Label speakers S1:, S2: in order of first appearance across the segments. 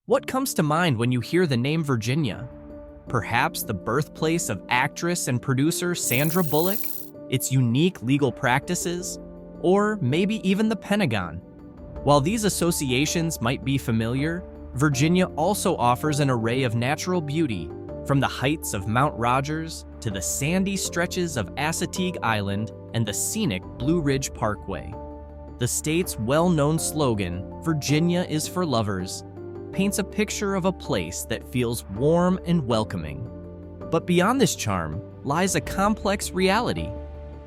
S1: What comes to mind when you hear the name Virginia? Perhaps the birthplace of actress and producer Sandra Bullock, its unique legal practices, or maybe even the Pentagon. While these associations might be familiar, Virginia also offers an array of natural beauty, from the heights of Mount Rogers to the sandy stretches of Assateague Island and the scenic Blue Ridge Parkway. The state's well-known slogan, "Virginia is for lovers," paints a picture of a place that feels warm and welcoming. But beyond this charm lies a complex reality,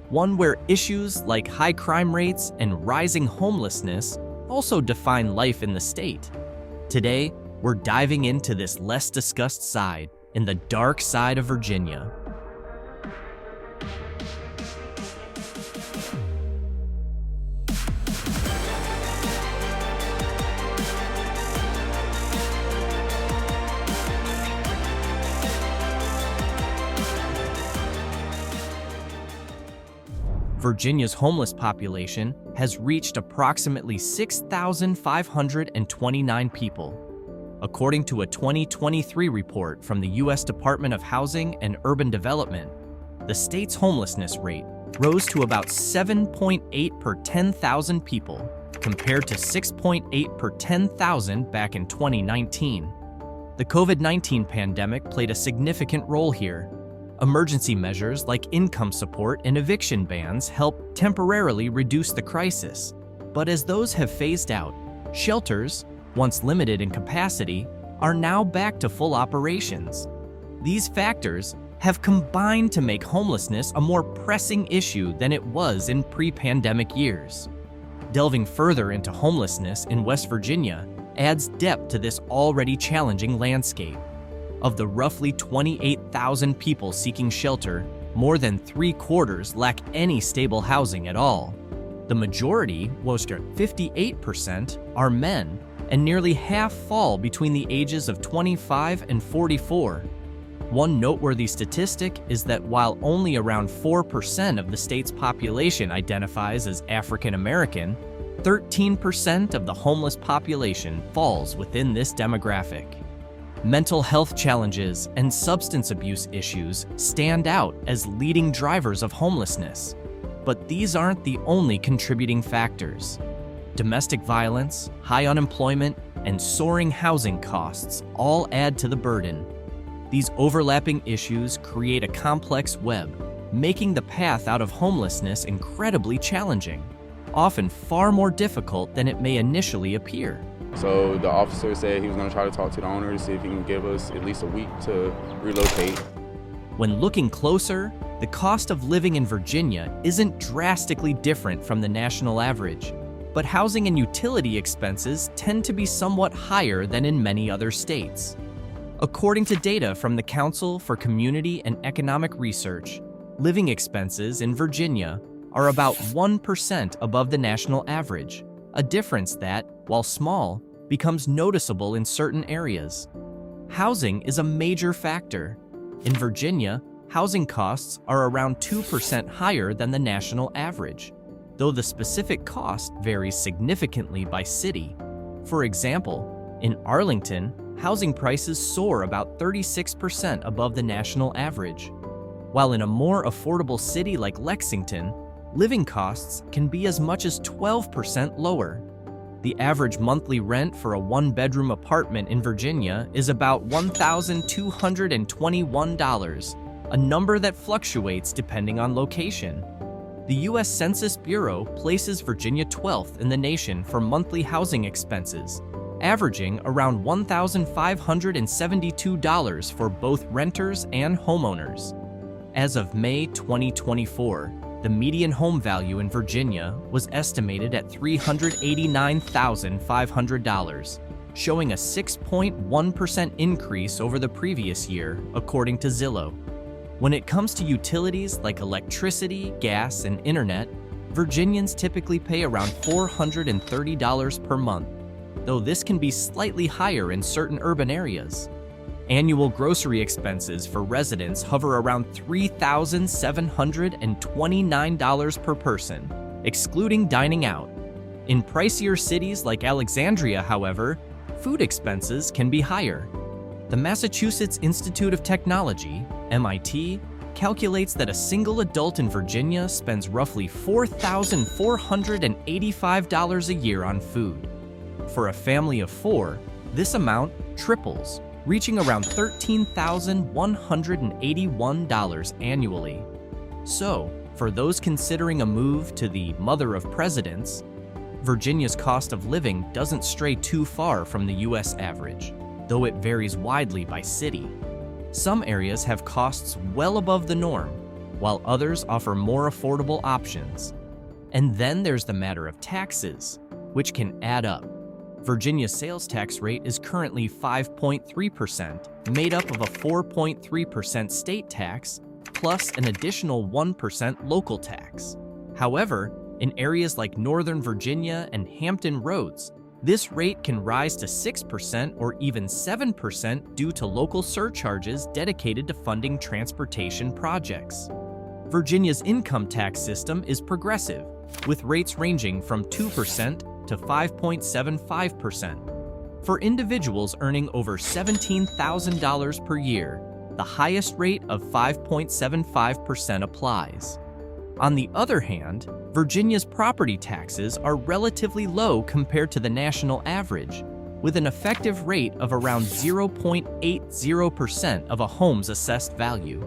S1: one where issues like high crime rates and rising homelessness also define life in the state. Today, we're diving into this less discussed side, in the dark side of Virginia. Virginia's homeless population has reached approximately 6,529 people. According to a 2023 report from the U.S. Department of Housing and Urban Development, the state's homelessness rate rose to about 7.8 per 10,000 people, compared to 6.8 per 10,000 back in 2019. The COVID-19 pandemic played a significant role here. Emergency measures like income support and eviction bans helped temporarily reduce the crisis. But as those have phased out, shelters, once limited in capacity, are now back to full operations. These factors have combined to make homelessness a more pressing issue than it was in pre-pandemic years. Delving further into homelessness in West Virginia adds depth to this already challenging landscape. Of the roughly 28,000 people seeking shelter, more than 3/4 lack any stable housing at all. The majority, most 58%, are men, and nearly half fall between the ages of 25 and 44. One noteworthy statistic is that while only around 4% of the state's population identifies as African American, 13% of the homeless population falls within this demographic. Mental health challenges and substance abuse issues stand out as leading drivers of homelessness. But these aren't the only contributing factors. Domestic violence, high unemployment, and soaring housing costs all add to the burden. These overlapping issues create a complex web, making the path out of homelessness incredibly challenging, often far more difficult than it may initially appear.
S2: So the officer said he was going to try to talk to the owner to see if he can give us at least a week to relocate.
S1: When looking closer, the cost of living in Virginia isn't drastically different from the national average, but housing and utility expenses tend to be somewhat higher than in many other states. According to data from the Council for Community and Economic Research, living expenses in Virginia are about 1% above the national average, a difference that, while small, becomes noticeable in certain areas. Housing is a major factor. In Virginia, housing costs are around 2% higher than the national average, though the specific cost varies significantly by city. For example, in Arlington, housing prices soar about 36% above the national average, while in a more affordable city like Lexington, living costs can be as much as 12% lower. The average monthly rent for a one-bedroom apartment in Virginia is about $1,221, a number that fluctuates depending on location. The U.S. Census Bureau places Virginia 12th in the nation for monthly housing expenses, averaging around $1,572 for both renters and homeowners. As of May 2024, the median home value in Virginia was estimated at $389,500, showing a 6.1% increase over the previous year, according to Zillow. When it comes to utilities like electricity, gas, and internet, Virginians typically pay around $430 per month, though this can be slightly higher in certain urban areas. Annual grocery expenses for residents hover around $3,729 per person, excluding dining out. In pricier cities like Alexandria, however, food expenses can be higher. The Massachusetts Institute of Technology, MIT, calculates that a single adult in Virginia spends roughly $4,485 a year on food. For a family of 4, this amount triples, reaching around $13,181 annually. So, for those considering a move to the mother of presidents, Virginia's cost of living doesn't stray too far from the US average, though it varies widely by city. Some areas have costs well above the norm, while others offer more affordable options. And then there's the matter of taxes, which can add up. Virginia's sales tax rate is currently 5.3%, made up of a 4.3% state tax plus an additional 1% local tax. However, in areas like Northern Virginia and Hampton Roads, this rate can rise to 6% or even 7% due to local surcharges dedicated to funding transportation projects. Virginia's income tax system is progressive, with rates ranging from 2% to 5.75%. For individuals earning over $17,000 per year, the highest rate of 5.75% applies. On the other hand, Virginia's property taxes are relatively low compared to the national average, with an effective rate of around 0.80% of a home's assessed value.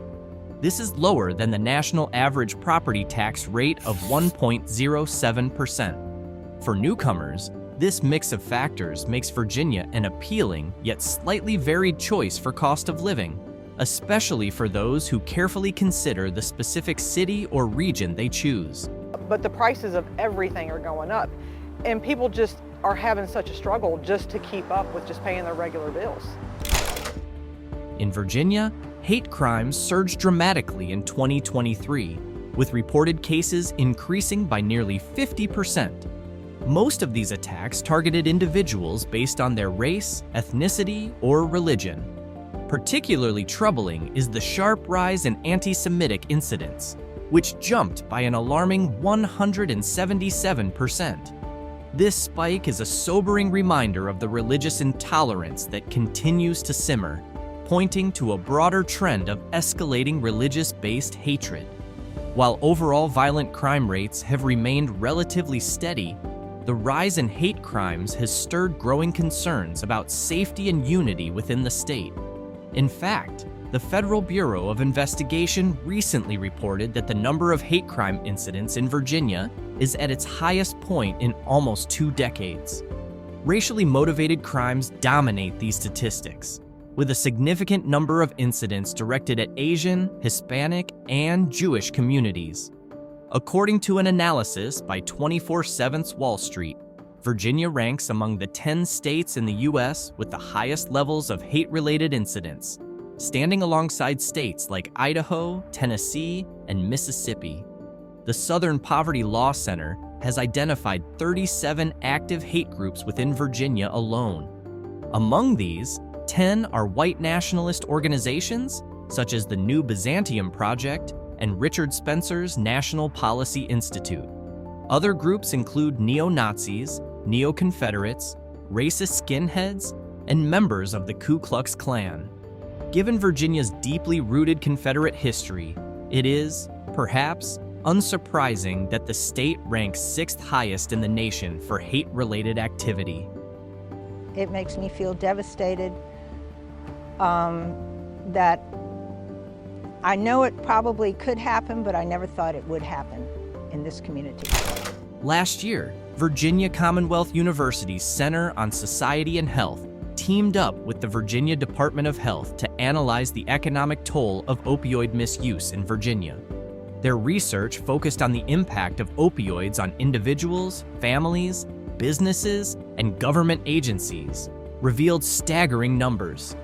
S1: This is lower than the national average property tax rate of 1.07%. For newcomers, this mix of factors makes Virginia an appealing yet slightly varied choice for cost of living, especially for those who carefully consider the specific city or region they choose.
S3: But the prices of everything are going up, and people just are having such a struggle just to keep up with just paying their regular bills.
S1: In Virginia, hate crimes surged dramatically in 2023, with reported cases increasing by nearly 50%. Most of these attacks targeted individuals based on their race, ethnicity, or religion. Particularly troubling is the sharp rise in anti-Semitic incidents, which jumped by an alarming 177%. This spike is a sobering reminder of the religious intolerance that continues to simmer, pointing to a broader trend of escalating religious-based hatred. While overall violent crime rates have remained relatively steady, the rise in hate crimes has stirred growing concerns about safety and unity within the state. In fact, the Federal Bureau of Investigation recently reported that the number of hate crime incidents in Virginia is at its highest point in almost 2 decades. Racially motivated crimes dominate these statistics, with a significant number of incidents directed at Asian, Hispanic, and Jewish communities. According to an analysis by 24/7's Wall Street, Virginia ranks among the 10 states in the U.S. with the highest levels of hate-related incidents, standing alongside states like Idaho, Tennessee, and Mississippi. The Southern Poverty Law Center has identified 37 active hate groups within Virginia alone. Among these, 10 are white nationalist organizations, such as the New Byzantium Project and Richard Spencer's National Policy Institute. Other groups include neo-Nazis, neo-Confederates, racist skinheads, and members of the Ku Klux Klan. Given Virginia's deeply rooted Confederate history, it is, perhaps, unsurprising that the state ranks 6th highest in the nation for hate-related activity.
S4: It makes me feel devastated that I know it probably could happen, but I never thought it would happen in this community.
S1: Last year, Virginia Commonwealth University's Center on Society and Health teamed up with the Virginia Department of Health to analyze the economic toll of opioid misuse in Virginia. Their research focused on the impact of opioids on individuals, families, businesses, and government agencies, revealed staggering numbers.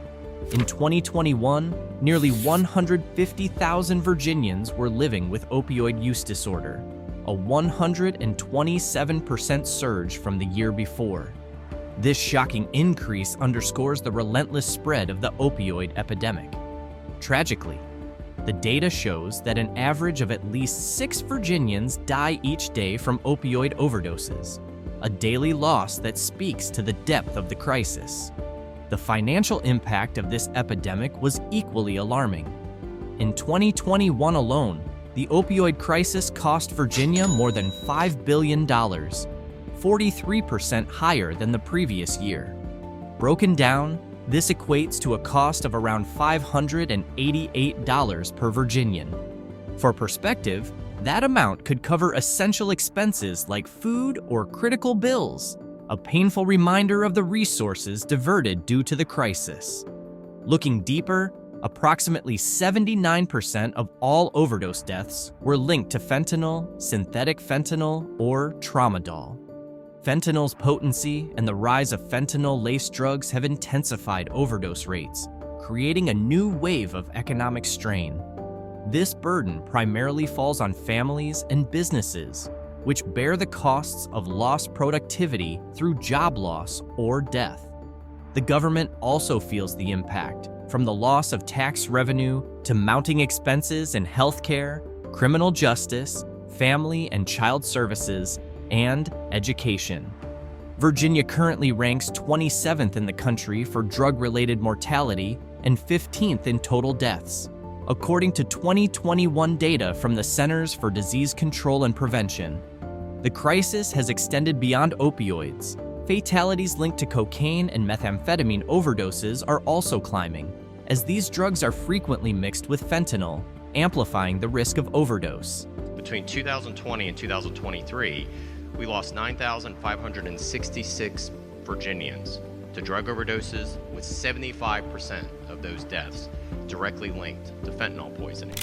S1: In 2021, nearly 150,000 Virginians were living with opioid use disorder, a 127% surge from the year before. This shocking increase underscores the relentless spread of the opioid epidemic. Tragically, the data shows that an average of at least 6 Virginians die each day from opioid overdoses, a daily loss that speaks to the depth of the crisis. The financial impact of this epidemic was equally alarming. In 2021 alone, the opioid crisis cost Virginia more than $5 billion, 43% higher than the previous year. Broken down, this equates to a cost of around $588 per Virginian. For perspective, that amount could cover essential expenses like food or critical bills, a painful reminder of the resources diverted due to the crisis. Looking deeper, approximately 79% of all overdose deaths were linked to fentanyl, synthetic fentanyl, or tramadol. Fentanyl's potency and the rise of fentanyl-laced drugs have intensified overdose rates, creating a new wave of economic strain. This burden primarily falls on families and businesses, which bear the costs of lost productivity through job loss or death. The government also feels the impact, from the loss of tax revenue to mounting expenses in healthcare, criminal justice, family and child services, and education. Virginia currently ranks 27th in the country for drug-related mortality and 15th in total deaths, according to 2021 data from the Centers for Disease Control and Prevention. The crisis has extended beyond opioids. Fatalities linked to cocaine and methamphetamine overdoses are also climbing, as these drugs are frequently mixed with fentanyl, amplifying the risk of overdose.
S5: Between 2020 and 2023, we lost 9,566 Virginians to drug overdoses, with 75% of those deaths directly linked to fentanyl poisoning.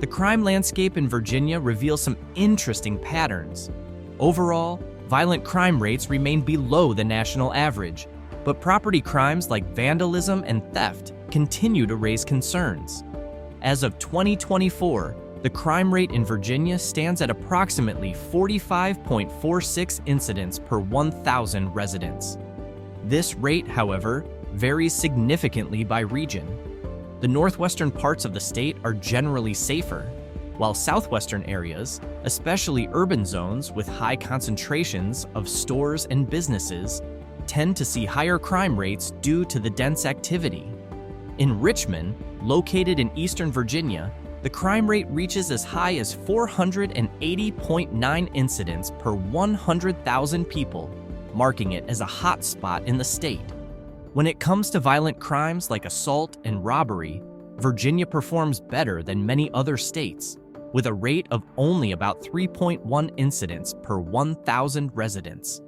S1: The crime landscape in Virginia reveals some interesting patterns. Overall, violent crime rates remain below the national average, but property crimes like vandalism and theft continue to raise concerns. As of 2024, the crime rate in Virginia stands at approximately 45.46 incidents per 1,000 residents. This rate, however, varies significantly by region. The northwestern parts of the state are generally safer, while southwestern areas, especially urban zones with high concentrations of stores and businesses, tend to see higher crime rates due to the dense activity. In Richmond, located in eastern Virginia, the crime rate reaches as high as 480.9 incidents per 100,000 people, marking it as a hot spot in the state. When it comes to violent crimes like assault and robbery, Virginia performs better than many other states, with a rate of only about 3.1 incidents per 1,000 residents.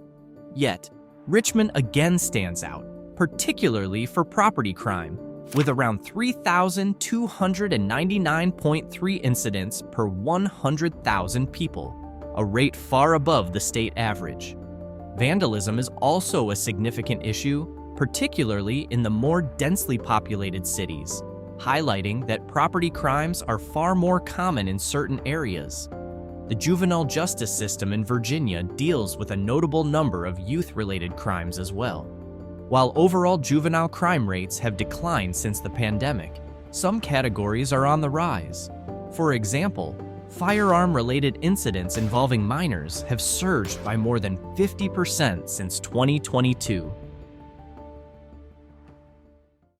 S1: Yet, Richmond again stands out, particularly for property crime, with around 3,299.3 incidents per 100,000 people, a rate far above the state average. Vandalism is also a significant issue, particularly in the more densely populated cities, highlighting that property crimes are far more common in certain areas. The juvenile justice system in Virginia deals with a notable number of youth-related crimes as well. While overall juvenile crime rates have declined since the pandemic, some categories are on the rise. For example, firearm-related incidents involving minors have surged by more than 50% since 2022.